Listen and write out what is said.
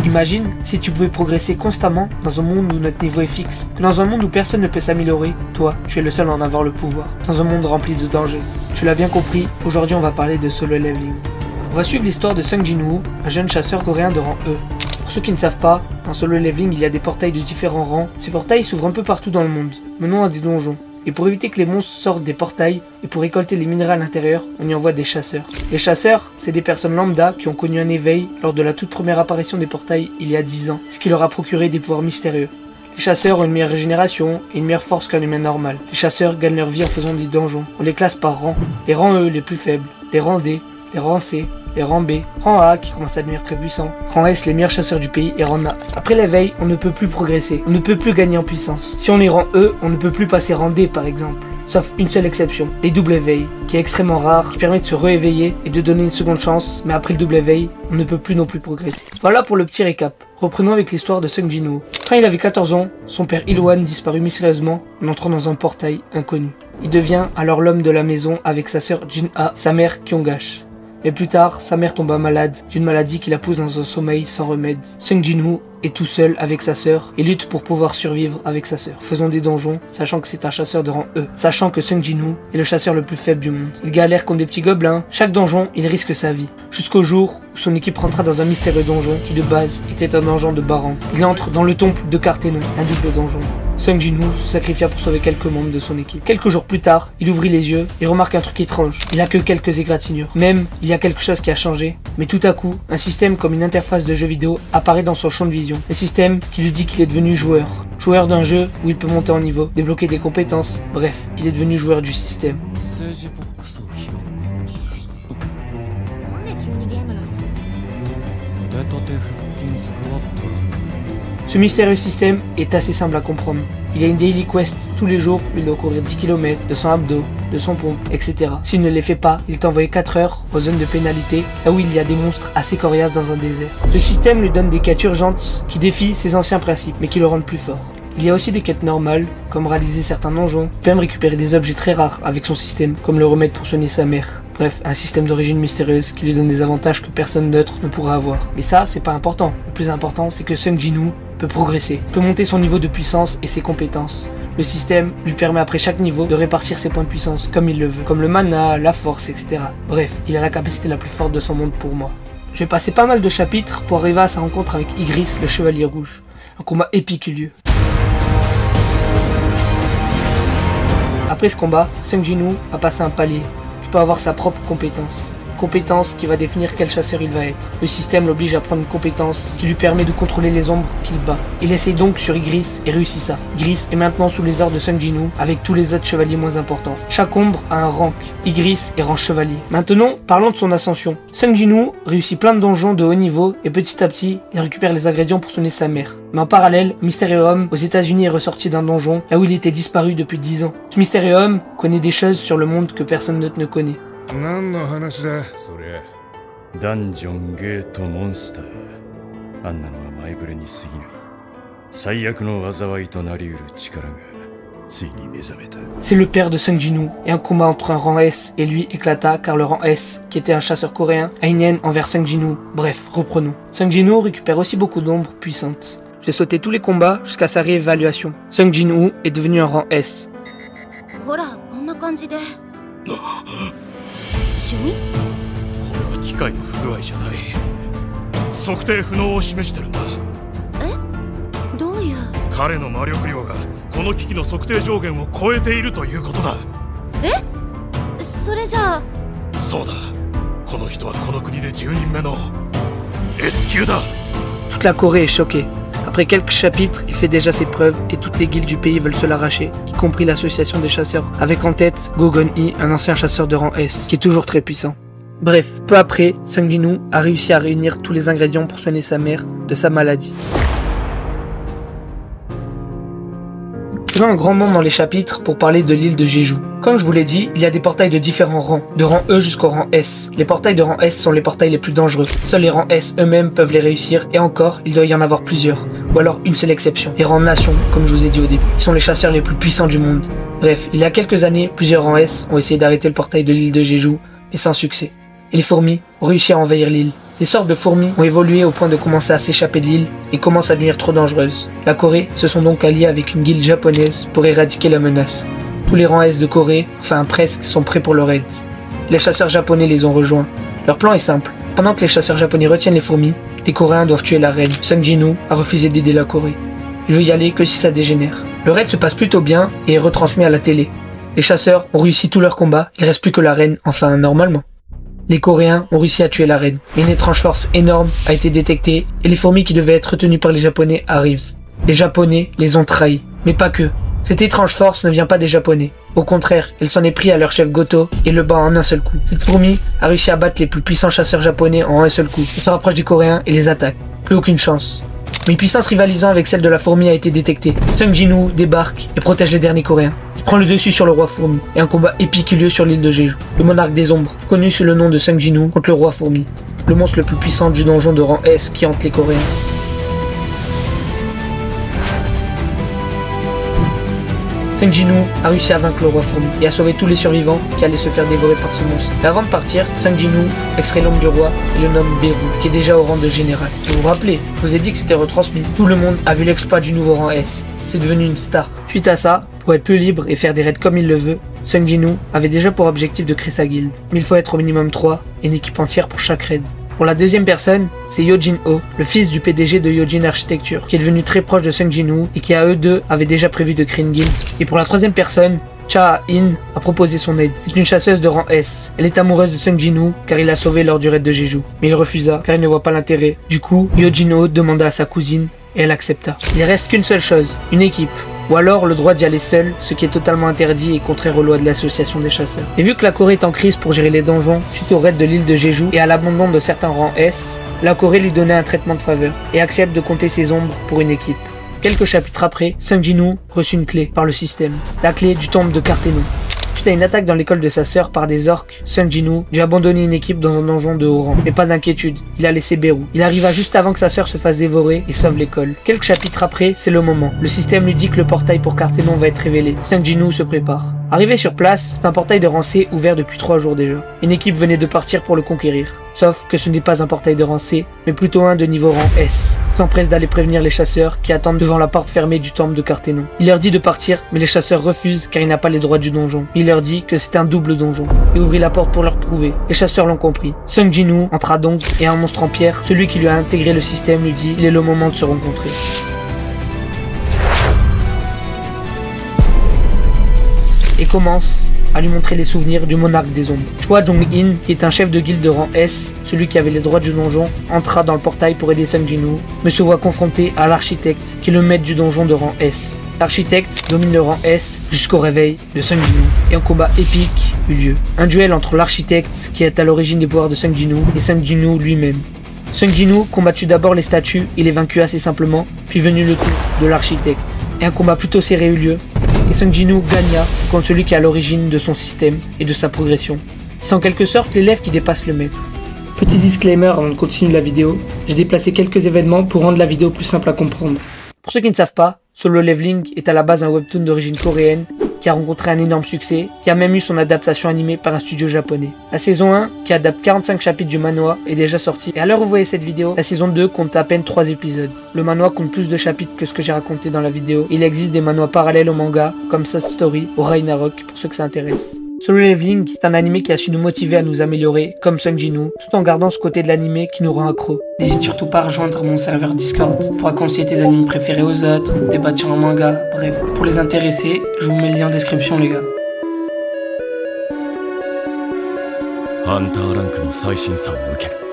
Imagine si tu pouvais progresser constamment dans un monde où notre niveau est fixe, que dans un monde où personne ne peut s'améliorer, toi, tu es le seul à en avoir le pouvoir, dans un monde rempli de dangers. Tu l'as bien compris, aujourd'hui on va parler de solo leveling. On va suivre l'histoire de Sung Jin-woo, un jeune chasseur coréen de rang E. Pour ceux qui ne savent pas, en solo leveling il y a des portails de différents rangs. Ces portails s'ouvrent un peu partout dans le monde, menant à des donjons. Et pour éviter que les monstres sortent des portails et pour récolter les minerais à l'intérieur, on y envoie des chasseurs. Les chasseurs, c'est des personnes lambda qui ont connu un éveil lors de la toute première apparition des portails il y a 10 ans, ce qui leur a procuré des pouvoirs mystérieux. Les chasseurs ont une meilleure régénération et une meilleure force qu'un humain normal. Les chasseurs gagnent leur vie en faisant des donjons. On les classe par rang. Les rangs E les plus faibles, les rangs D, les rangs C, les rangs B, rang A qui commence à devenir très puissant, rang S les meilleurs chasseurs du pays et rang A. Après l'éveil, on ne peut plus progresser, on ne peut plus gagner en puissance. Si on est rang E, on ne peut plus passer rang D par exemple. Sauf une seule exception, les doubles éveils, qui est extrêmement rare, qui permet de se rééveiller et de donner une seconde chance, mais après le double éveil, on ne peut plus non plus progresser. Voilà pour le petit récap. Reprenons avec l'histoire de Sung Jin-woo. Quand il avait 14 ans, son père Il-hwan disparut mystérieusement en entrant dans un portail inconnu. Il devient alors l'homme de la maison avec sa sœur Jin-ah, sa mère Kyongash. Mais plus tard, sa mère tomba malade d'une maladie qui la pousse dans un sommeil sans remède. Sung Jin-woo est tout seul avec sa sœur et lutte pour pouvoir survivre avec sa sœur, faisant des donjons, sachant que c'est un chasseur de rang E, sachant que Sung Jin-woo est le chasseur le plus faible du monde. Il galère contre des petits gobelins, chaque donjon, il risque sa vie, jusqu'au jour où son équipe rentra dans un mystérieux donjon qui de base était un donjon de bas rang. Il entre dans le temple de Carthénon, un double donjon. Sung Jin-woo se sacrifia pour sauver quelques membres de son équipe. Quelques jours plus tard, il ouvrit les yeux et remarque un truc étrange. Il a que quelques égratignures. Même, il y a quelque chose qui a changé. Mais tout à coup, un système comme une interface de jeu vidéo apparaît dans son champ de vision. Un système qui lui dit qu'il est devenu joueur. Joueur d'un jeu où il peut monter en niveau, débloquer des compétences. Bref, il est devenu joueur du système. Ce mystérieux système est assez simple à comprendre. Il y a une daily quest tous les jours où il doit courir 10 km, de son abdos, de son pompe, etc. S'il ne les fait pas, il est envoyé 4 heures aux zones de pénalité, là où il y a des monstres assez coriaces dans un désert. Ce système lui donne des quêtes urgentes qui défient ses anciens principes, mais qui le rendent plus fort. Il y a aussi des quêtes normales, comme réaliser certains donjons, même récupérer des objets très rares avec son système, comme le remède pour soigner sa mère. Bref, un système d'origine mystérieuse qui lui donne des avantages que personne d'autre ne pourra avoir. Mais ça, c'est pas important. Le plus important, c'est que Sung Jin-woo peut progresser, peut monter son niveau de puissance et ses compétences. Le système lui permet après chaque niveau de répartir ses points de puissance comme il le veut, comme le mana, la force, etc. Bref, il a la capacité la plus forte de son monde pour moi. Je vais passer pas mal de chapitres pour arriver à sa rencontre avec Igris, le chevalier rouge. Un combat épique eut lieu. Après ce combat, Sung Jin-woo a passé un palier. Il peut avoir sa propre compétence. Compétence qui va définir quel chasseur il va être. Le système l'oblige à prendre une compétence qui lui permet de contrôler les ombres qu'il bat. Il essaye donc sur Igris et réussit ça. Igris est maintenant sous les ordres de Sung Jin-woo avec tous les autres chevaliers moins importants. Chaque ombre a un rank. Igris est rang chevalier. Maintenant, parlons de son ascension. Sung Jin-woo réussit plein de donjons de haut niveau et petit à petit, il récupère les ingrédients pour soigner sa mère. Mais en parallèle, le mystérieux homme aux États-Unis est ressorti d'un donjon là où il était disparu depuis 10 ans. Ce mystérieux homme connaît des choses sur le monde que personne d'autre ne connaît. 何の話だそれダンジョンゲートモンスターあんなのは前触れに過ぎない最悪の災いとなりうる力がついに目覚めた C'est le père de Sung Jin-woo et un combat entre un rang S et lui éclata car le rang S, qui était un chasseur coréen, a une haine envers Sung Jin-woo. Bref, reprenons. Sung Jin-woo récupère aussi beaucoup d'ombres puissantes. J'ai sauté tous les combats jusqu'à sa réévaluation. Sung Jin-woo est devenu un rang S. ほらこんな感じでこれは機械の不具合じゃない測定不能を示してるんだえどういう彼の魔力量がこの機器の測定上限を超えているということだえそれじゃあそうだこの人はこの国で10人目の S 級だ Toute la Corée est choquée. Après quelques chapitres, il fait déjà ses preuves et toutes les guildes du pays veulent se l'arracher, y compris l'association des chasseurs, avec en tête Gogon-Hee, un ancien chasseur de rang S, qui est toujours très puissant. Bref, peu après, Sung Jin-woo a réussi à réunir tous les ingrédients pour soigner sa mère de sa maladie. Faisons un grand bond dans les chapitres pour parler de l'île de Jeju. Comme je vous l'ai dit, il y a des portails de différents rangs, de rang E jusqu'au rang S. Les portails de rang S sont les portails les plus dangereux. Seuls les rangs S eux-mêmes peuvent les réussir, et encore, il doit y en avoir plusieurs. Ou alors une seule exception, les rangs Nation, comme je vous ai dit au début. Ils sont les chasseurs les plus puissants du monde. Bref, il y a quelques années, plusieurs rangs S ont essayé d'arrêter le portail de l'île de Jeju, mais sans succès. Et les fourmis ont réussi à envahir l'île. Ces sortes de fourmis ont évolué au point de commencer à s'échapper de l'île et commencent à devenir trop dangereuses. La Corée se sont donc alliés avec une guilde japonaise pour éradiquer la menace. Tous les rangs S de Corée, enfin presque, sont prêts pour le raid. Les chasseurs japonais les ont rejoints. Leur plan est simple. Pendant que les chasseurs japonais retiennent les fourmis, les Coréens doivent tuer la reine. Sung Ji-woo a refusé d'aider la Corée. Il veut y aller que si ça dégénère. Le raid se passe plutôt bien et est retransmis à la télé. Les chasseurs ont réussi tout leur combat, il reste plus que la reine, enfin normalement. Les Coréens ont réussi à tuer la reine. Mais une étrange force énorme a été détectée et les fourmis qui devaient être retenues par les Japonais arrivent. Les Japonais les ont trahis. Mais pas que. Cette étrange force ne vient pas des Japonais. Au contraire, elle s'en est pris à leur chef Goto et le bat en un seul coup. Cette fourmi a réussi à battre les plus puissants chasseurs japonais en un seul coup. Elle se rapproche des Coréens et les attaque. Plus aucune chance. Mais une puissance rivalisant avec celle de la fourmi a été détectée. Sung Ji-woo débarque et protège les derniers Coréens. Il prend le dessus sur le roi fourmi et un combat épique eut lieu sur l'île de Jeju. Le monarque des ombres, connu sous le nom de Sung Ji-woo contre le roi fourmi. Le monstre le plus puissant du donjon de rang S qui hante les Coréens. Sung Ji-woo a réussi à vaincre le roi fourmi et a sauvé tous les survivants qui allaient se faire dévorer par ce monstre. Mais avant de partir, Sung Ji-woo extrait l'ombre du roi et le nomme Beru, qui est déjà au rang de général. Vous vous rappelez, je vous ai dit que c'était retransmis. Tout le monde a vu l'exploit du nouveau rang S. C'est devenu une star. Suite à ça, pour être plus libre et faire des raids comme il le veut, Sung Ji-woo avait déjà pour objectif de créer sa guilde. Mais il faut être au minimum 3 et une équipe entière pour chaque raid. Pour la deuxième personne, c'est Yo-Jin-ho, le fils du PDG de Yojin Architecture, qui est devenu très proche de Sung Ji-woo et qui à eux deux avaient déjà prévu de créer une guilde. Et pour la troisième personne, Cha-in a proposé son aide. C'est une chasseuse de rang S. Elle est amoureuse de Sung Ji-woo car il l'a sauvée lors du raid de Jeju. Mais il refusa car il ne voit pas l'intérêt. Du coup, Yo-Jin-ho demanda à sa cousine et elle accepta. Il reste qu'une seule chose, une équipe. Ou alors le droit d'y aller seul, ce qui est totalement interdit et contraire aux lois de l'association des chasseurs. Et vu que la Corée est en crise pour gérer les donjons, suite au raid de l'île de Jeju et à l'abandon de certains rangs S, la Corée lui donnait un traitement de faveur et accepte de compter ses ombres pour une équipe. Quelques chapitres après, Sung Ji-woo reçut une clé par le système, la clé du tombe de Carthénon. Suite à une attaque dans l'école de sa sœur par des orques, Sung Ji-woo dut abandonner une équipe dans un donjon de haut rang. Mais pas d'inquiétude, il a laissé Beru. Il arriva juste avant que sa sœur se fasse dévorer et sauve l'école. Quelques chapitres après, c'est le moment. Le système lui dit que le portail pour Carthénon va être révélé. Sung Ji-woo se prépare. Arrivé sur place, c'est un portail de rang C ouvert depuis 3 jours déjà. Une équipe venait de partir pour le conquérir. Sauf que ce n'est pas un portail de rang C, mais plutôt un de niveau rang S. Il s'empresse d'aller prévenir les chasseurs qui attendent devant la porte fermée du temple de Carthénon. Il leur dit de partir, mais les chasseurs refusent car il n'a pas les droits du donjon. Il leur dit que c'est un double donjon et ouvrit la porte pour leur prouver. Les chasseurs l'ont compris. Sung Ji-woo entra donc et un monstre en pierre, celui qui lui a intégré le système, lui dit « Il est le moment de se rencontrer ». Et commence à lui montrer les souvenirs du monarque des ombres. Choi Jong-in, qui est un chef de guilde de rang S, celui qui avait les droits du donjon, entra dans le portail pour aider Sung Ji-woo, mais se voit confronté à l'architecte, qui est le maître du donjon de rang S. L'architecte domine le rang S jusqu'au réveil de Sung Ji-woo, et un combat épique eut lieu. Un duel entre l'architecte, qui est à l'origine des pouvoirs de Sung Ji-woo, et Sung Ji-woo lui-même. Sung Ji-woo combattit d'abord les statues, il les vaincut assez simplement, puis venu le tour de l'architecte. Et un combat plutôt serré eut lieu, et Sung Ji-woo gagna contre celui qui est à l'origine de son système et de sa progression. C'est en quelque sorte l'élève qui dépasse le maître. Petit disclaimer avant de continuer la vidéo, j'ai déplacé quelques événements pour rendre la vidéo plus simple à comprendre. Pour ceux qui ne savent pas, Solo Leveling est à la base un webtoon d'origine coréenne qui a rencontré un énorme succès, qui a même eu son adaptation animée par un studio japonais. La saison 1, qui adapte 45 chapitres du manhwa, est déjà sortie, et à l'heure où vous voyez cette vidéo, la saison 2 compte à peine 3 épisodes. Le manhwa compte plus de chapitres que ce que j'ai raconté dans la vidéo. Il existe des manhwas parallèles au manga, comme Sad Story ou Ragnarok, pour ceux que ça intéresse. Solo Leveling, c'est un animé qui a su nous motiver à nous améliorer, comme Sung Ji-woo, tout en gardant ce côté de l'animé qui nous rend accro. N'hésite surtout pas à rejoindre mon serveur Discord pour conseiller tes animes préférés aux autres, débattre sur un manga, bref. Pour les intéressés, je vous mets le lien en description les gars. ハンターランクの最新さを受ける